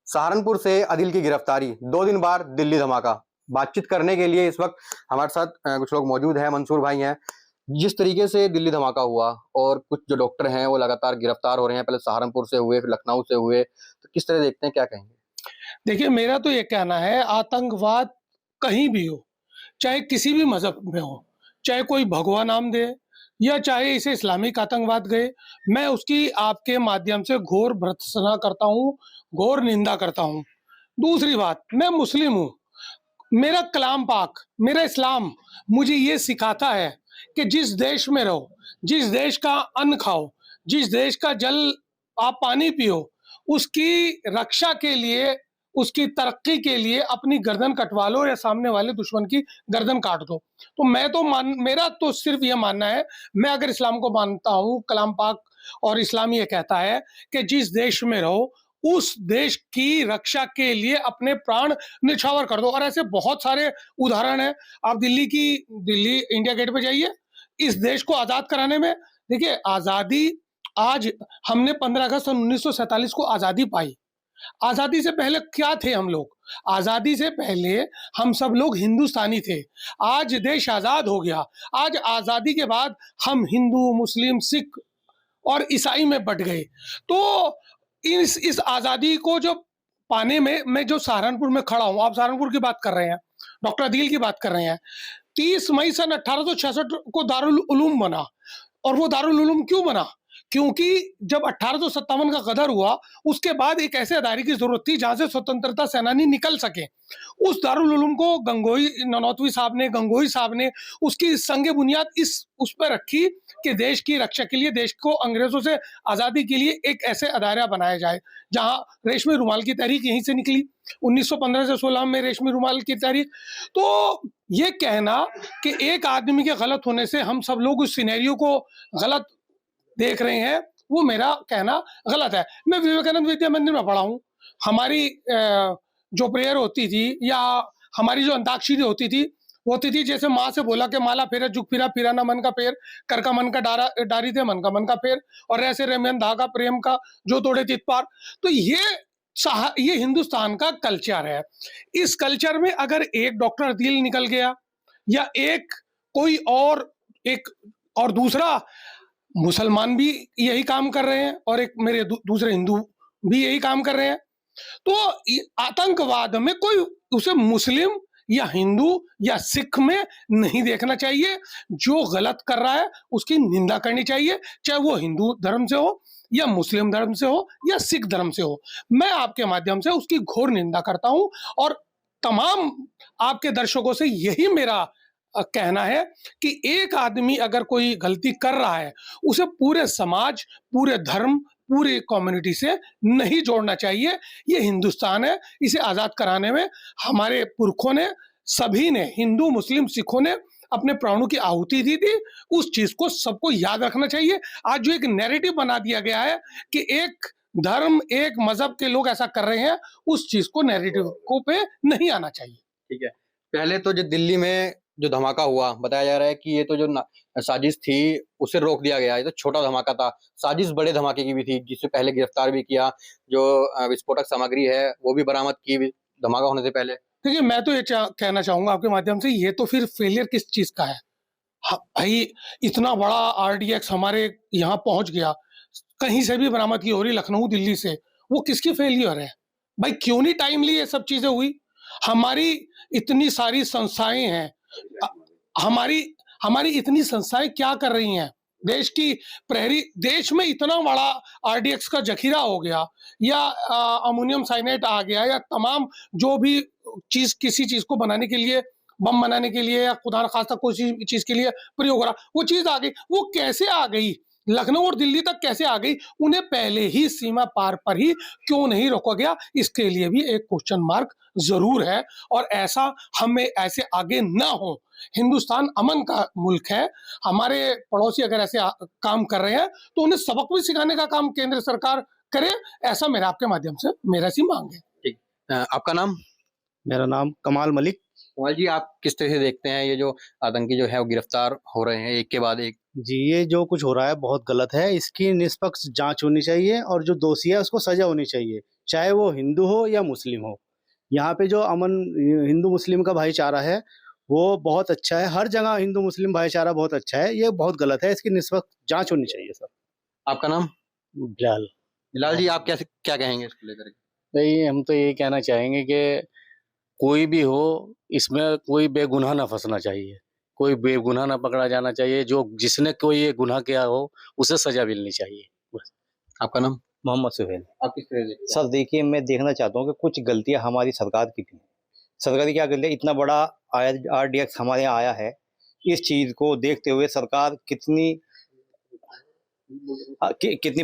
सहारनपुर से अदिल की गिरफ्तारी, 2 दिन बाद दिल्ली धमाका। बातचीत करने के लिए इस वक्त हमारे साथ कुछ लोग मौजूद हैं। मंसूर भाई हैं। जिस तरीके से दिल्ली धमाका हुआ और कुछ जो डॉक्टर हैं वो लगातार गिरफ्तार हो रहे हैं, पहले सहारनपुर से हुए, फिर लखनऊ से हुए, तो किस तरह देखते हैं, क्या कहेंगे? देखिए, मेरा तो ये कहना है, आतंकवाद कहीं भी हो, चाहे किसी भी मज़हब में हो, चाहे कोई भगवा नाम दे या चाहे इसे इस्लामिक आतंकवाद कहे, मैं उसकी आपके माध्यम से घोर भर्त्सना करता हूँ, घोर निंदा करता हूँ। दूसरी बात, मैं मुस्लिम हूँ, मेरा कलाम पाक, मेरा इस्लाम मुझे ये सिखाता है कि जिस देश में रहो, जिस देश का अन्न खाओ, जिस देश का जल आप पानी पियो, उसकी रक्षा के लिए, उसकी तरक्की के लिए अपनी गर्दन कटवा लो या सामने वाले दुश्मन की गर्दन काट दो। तो मेरा तो सिर्फ ये मानना है, मैं अगर इस्लाम को मानता हूँ, कलाम पाक और इस्लाम ये कहता है कि जिस देश में रहो, उस देश की रक्षा के लिए अपने प्राण न्यौछावर कर दो। और ऐसे बहुत सारे उदाहरण हैं। आप दिल्ली इंडिया गेट पे जाइए, इस देश को आज़ाद कराने में, देखिए आज़ादी, आज हमने 15 अगस्त सन 1947 को आज़ादी पाई। आज़ादी से पहले क्या थे हम लोग? आज़ादी से पहले हम सब लोग हिंदुस्तानी थे। आज देश आज़ाद हो गया। आज आज़ादी के बाद हम हिंदू, मुस्लिम, सिख और ईसाई में बँट गए। तो इस आज़ादी को जो पाने में, मैं जो सहारनपुर में खड़ा हूँ, आप सहारनपुर की बात कर रहे हैं, डॉक्टर अदील की बात कर रहे हैं। 30 मई सन 1866 को दारुल उलूम बना। और वो दारुल उलूम क्यों बना? क्योंकि जब 1857 का गदर हुआ, उसके बाद एक ऐसे अदारे की ज़रूरत थी जहाँ से स्वतंत्रता सेनानी निकल सकें। उस दारुल उलूम को गंगोही साहब ने उसकी संग बुनियाद उस पे रखी कि देश की रक्षा के लिए, देश को अंग्रेज़ों से आज़ादी के लिए एक ऐसे अदारा बनाया जाए, जहाँ रेशमी रुमाल की तहरीक यहीं से निकली। 1915 से 16 में रेशमी रुमाल की तहरीक। तो ये कहना कि एक आदमी के गलत होने से हम सब लोग उस सिनेरियो को गलत देख रहे हैं, वो मेरा कहना गलत है। मैं विवेकानंद विद्या मंदिर में पढ़ा हूँ। हमारी जो प्रेयर होती थी या हमारी जो अंताक्षरी होती थी जैसे माँ से बोला कि माला फेरे जुग फिरा, फिरा ना मन का पेड़, कर का मन का डारी थे, मन का पेड़, और ऐसे रेमियन धागा प्रेम का जो तोड़े तित पार। तो ये हिंदुस्तान का कल्चर है। इस कल्चर में अगर एक डॉक्टर अदील निकल गया या एक और दूसरा मुसलमान भी यही काम कर रहे हैं और एक मेरे दूसरे हिंदू भी यही काम कर रहे हैं, तो आतंकवाद में कोई उसे मुस्लिम या हिंदू या सिख में नहीं देखना चाहिए। जो गलत कर रहा है उसकी निंदा करनी चाहिए, चाहे वो हिंदू धर्म से हो या मुस्लिम धर्म से हो या सिख धर्म से हो। मैं आपके माध्यम से उसकी घोर निंदा करता हूं और तमाम आपके दर्शकों से यही मेरा कहना है कि एक आदमी अगर कोई गलती कर रहा है, उसे पूरे समाज, पूरे धर्म, पूरी कम्युनिटी से नहीं जोड़ना चाहिए। ये हिंदुस्तान है, इसे आज़ाद कराने में हमारे पुरखों ने, सभी ने, हिंदू, मुस्लिम, सिखों ने अपने प्राणों की आहुति दी थी। उस चीज़ को सबको याद रखना चाहिए। आज जो एक नैरेटिव बना दिया गया है कि एक धर्म, एक मज़हब के लोग ऐसा कर रहे हैं, उस चीज़ को, नैरेटिव को पे नहीं आना चाहिए। ठीक है। पहले तो जो दिल्ली में जो धमाका हुआ, बताया जा रहा है कि ये तो जो साजिश थी उसे रोक दिया गया। ये तो छोटा धमाका था। साजिश बड़े धमाके की भी थी, जिससे पहले गिरफ्तार भी किया। जो विस्फोटक सामग्री है वो भी बरामद की धमाका होने से पहले। देखिए, मैं तो ये कहना चाहूंगा आपके माध्यम से, ये तो फिर फेलियर किस चीज का है? भाई, इतना बड़ा आरडीएक्स हमारे यहाँ पहुंच गया, कहीं से भी बरामद की हो रही, लखनऊ, दिल्ली से, वो किसकी फेलियर है? भाई, क्यों नहीं टाइमली ये सब चीजें हुई? हमारी इतनी सारी संस्थाएं हैं, हमारी इतनी संस्थाएं क्या कर रही हैं? देश की प्रहरी, देश में इतना बड़ा आरडीएक्स का जखीरा हो गया या अमोनियम साइनेट आ गया या तमाम जो भी चीज, किसी चीज को बनाने के लिए, बम बनाने के लिए या खुदा न खास्ता कोई चीज के लिए प्रयोग हो रहा, वो चीज आ गई। वो कैसे आ गई? लखनऊ और दिल्ली तक कैसे आ गई? उन्हें पहले ही सीमा पार पर ही क्यों नहीं रोका गया? इसके लिए भी एक क्वेश्चन मार्क जरूर है। और हमें ऐसे आगे ना हो। हिंदुस्तान अमन का मुल्क है। हमारे पड़ोसी अगर ऐसे काम कर रहे हैं तो उन्हें सबक भी सिखाने का काम केंद्र सरकार करे, ऐसा मेरा आपके माध्यम से मेरा सी मांग है। ठीक। आपका नाम? मेरा नाम कमाल मलिक। कमाल जी, आप किस तरह से देखते हैं ये जो आतंकी जो है वो गिरफ्तार हो रहे हैं एक के बाद एक? जी, ये जो कुछ हो रहा है बहुत गलत है। इसकी निष्पक्ष जांच होनी चाहिए और जो दोषी है उसको सजा होनी चाहिए। चाहे वो हिंदू हो या मुस्लिम हो। यहाँ पे जो अमन हिंदू मुस्लिम का भाईचारा है वो बहुत अच्छा है। हर जगह हिंदू मुस्लिम भाईचारा बहुत अच्छा है। ये बहुत गलत है, इसकी निष्पक्ष जांच होनी चाहिए सर। आपका नाम? बिलाल। बिलाल जी, आप कैसे क्या कहेंगे इसको लेकर? नहीं, हम तो यही कहना चाहेंगे कि कोई भी हो, इसमें कोई बेगुनाह ना फंसना चाहिए, कोई बेगुनाह ना पकड़ा जाना चाहिए। जो जिसने कोई ये गुनाह किया हो उसे सजा मिलनी चाहिए बस। आपका नाम? मोहम्मद सुहेल। आप किस तरह से? सर देखिए, मैं देखना चाहता हूँ कि कुछ गलतियां हमारी सरकार की थी। सरकार की क्या गलती है? इतना बड़ा RDX हमारे यहाँ आया है, इस चीज को देखते हुए सरकार कितनी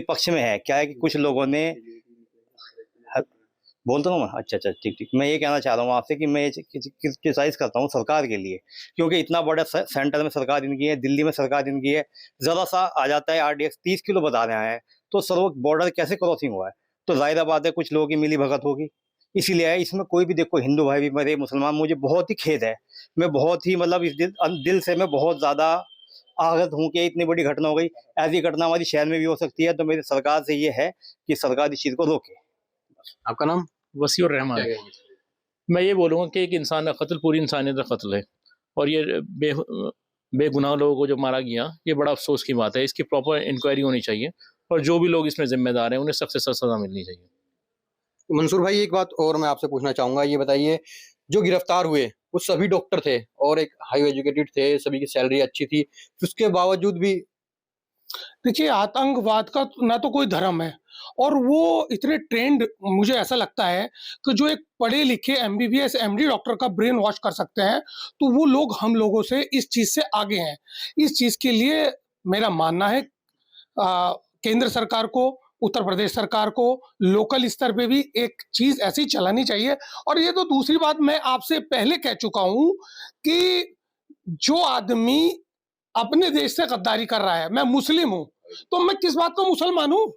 पक्ष में है। क्या है कि कुछ लोगों ने बोलता हूँ मैं, अच्छा ठीक ठीक, मैं ये कहना चाह रहा हूँ आपसे कि मैं क्रिटिसाइज करता हूँ सरकार के लिए, क्योंकि इतना बड़ा सेंटर में सरकार इनकी है, दिल्ली में सरकार इनकी है, जरा सा आ जाता है RDX 30 किलो बता रहे हैं, तो सर वो बॉर्डर कैसे क्रॉसिंग हुआ है? तो जाहिर बात है कुछ लोगों की मिली भगत होगी, इसीलिए है। इसमें कोई भी देखो, हिंदू भाई भी मरे, मुसलमान, मुझे बहुत ही खेद है, मैं बहुत ही मतलब इस दिल से मैं बहुत ज़्यादा आहत हूँ कि इतनी बड़ी घटना हो गई। ऐसी घटना हमारी शहर में भी हो सकती है, तो मेरी सरकार से ये है कि सरकार इस चीज़ को रोके। आपका नाम? वसीउर रहमान। मैं ये बोलूँगा कि एक इंसान का कत्ल पूरी इंसानियत का कत्ल है, और ये बेगुनाह लोगों को जो मारा गया, ये बड़ा अफसोस की बात है। इसकी प्रॉपर इंक्वायरी होनी चाहिए, और जो भी लोग इसमें जिम्मेदार हैं उन्हें सख्त से सख्त सज़ा मिलनी चाहिए। मंसूर भाई, एक बात और मैं आपसे पूछना चाहूंगा, ये बताइए, जो गिरफ्तार हुए वो सभी डॉक्टर थे और एक हाई एजुकेटेड थे, सभी की सैलरी अच्छी थी, उसके बावजूद भी? देखिए, आतंकवाद का ना तो कोई धर्म है, और वो इतने ट्रेंड, मुझे ऐसा लगता है कि जो एक पढ़े लिखे MBBS MD डॉक्टर का ब्रेन वॉश कर सकते हैं, तो वो लोग हम लोगों से इस चीज़ से आगे हैं। इस चीज़ के लिए मेरा मानना है केंद्र सरकार को, उत्तर प्रदेश सरकार को, लोकल स्तर पे भी एक चीज़ ऐसी चलानी चाहिए। और ये तो दूसरी बात, मैं आपसे पहले कह चुका हूँ कि जो आदमी अपने देश से गद्दारी कर रहा है, मैं मुस्लिम हूँ, तो मैं किस बात का मुसलमान हूँ?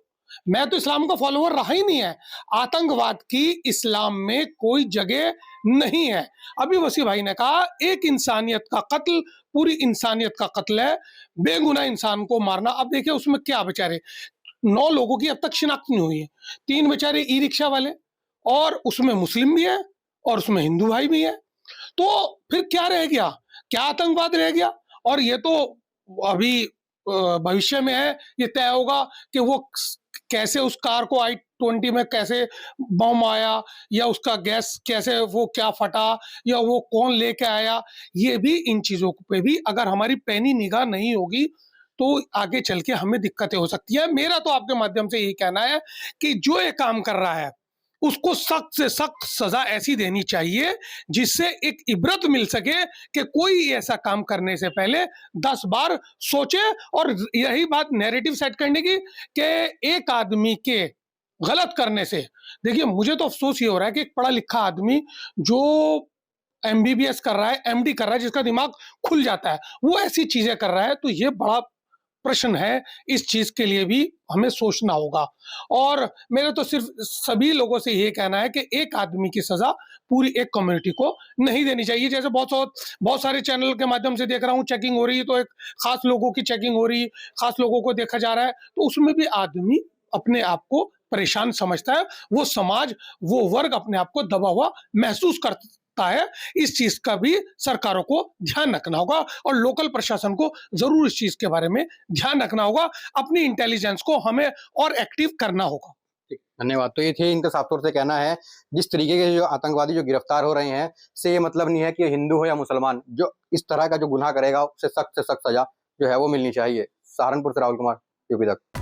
मैं तो इस्लाम का फॉलोअर रहा ही नहीं है। आतंकवाद की इस्लाम में कोई जगह नहीं है। अभी वसी भाई ने कहा, एक इंसानियत का कत्ल पूरी इंसानियत का कत्ल है, बेगुनाह इंसान को मारना। अब देखिए उसमें क्या, बेचारे 9 लोगों की अब तक शिनाख्त नहीं हुई है, 3 बेचारे ई-रिक्शा वाले, और उसमें मुस्लिम भी है और उसमें हिंदू भाई भी है। तो फिर क्या रह गया? क्या आतंकवाद रह गया? और ये तो अभी भविष्य में है, ये तय होगा कि वो कैसे उस कार को I-20 में कैसे बम आया, या उसका गैस कैसे, वो क्या फटा, या वो कौन लेके आया। ये भी, इन चीज़ों पे भी अगर हमारी पैनी निगाह नहीं होगी तो आगे चल के हमें दिक्कतें हो सकती है। मेरा तो आपके माध्यम से यही कहना है कि जो ये काम कर रहा है उसको सख्त से सख्त सजा ऐसी देनी चाहिए जिससे एक इबरत मिल सके कि कोई ऐसा काम करने से पहले 10 बार सोचे। और यही बात नैरेटिव सेट करने की कि एक आदमी के गलत करने से, देखिए मुझे तो अफसोस ये हो रहा है कि एक पढ़ा लिखा आदमी जो MBBS कर रहा है, MD कर रहा है, जिसका दिमाग खुल जाता है, वो ऐसी चीजें कर रहा है, तो ये बड़ा प्रश्न है। इस चीज के लिए भी हमें सोचना होगा। और मेरा तो सिर्फ सभी लोगों से ये कहना है कि एक आदमी की सजा पूरी एक कम्युनिटी को नहीं देनी चाहिए। जैसे बहुत सारे चैनल के माध्यम से देख रहा हूँ, चेकिंग हो रही है, तो एक खास लोगों की चेकिंग हो रही है, खास लोगों को देखा जा रहा है, तो उसमें भी आदमी अपने आप को परेशान समझता है, वो समाज, वो वर्ग अपने आप को दबा हुआ महसूस करता है। इस चीज का भी सरकारों को ध्यान रखना होगा, और लोकल प्रशासन को जरूर इस चीज के बारे में ध्यान रखना होगा। अपनी इंटेलिजेंस को हमें और एक्टिव करना होगा। धन्यवाद। तो ये थे, इनका साफ तौर से कहना है, जिस तरीके के जो आतंकवादी जो गिरफ्तार हो रहे हैं, से ये मतलब नहीं है कि हिंदू हो या मुसलमान, जो इस तरह का जो गुनाह करेगा उससे सख्त सजा जो है वो मिलनी चाहिए। सहारनपुर से राहुल कुमार, यूपी तक।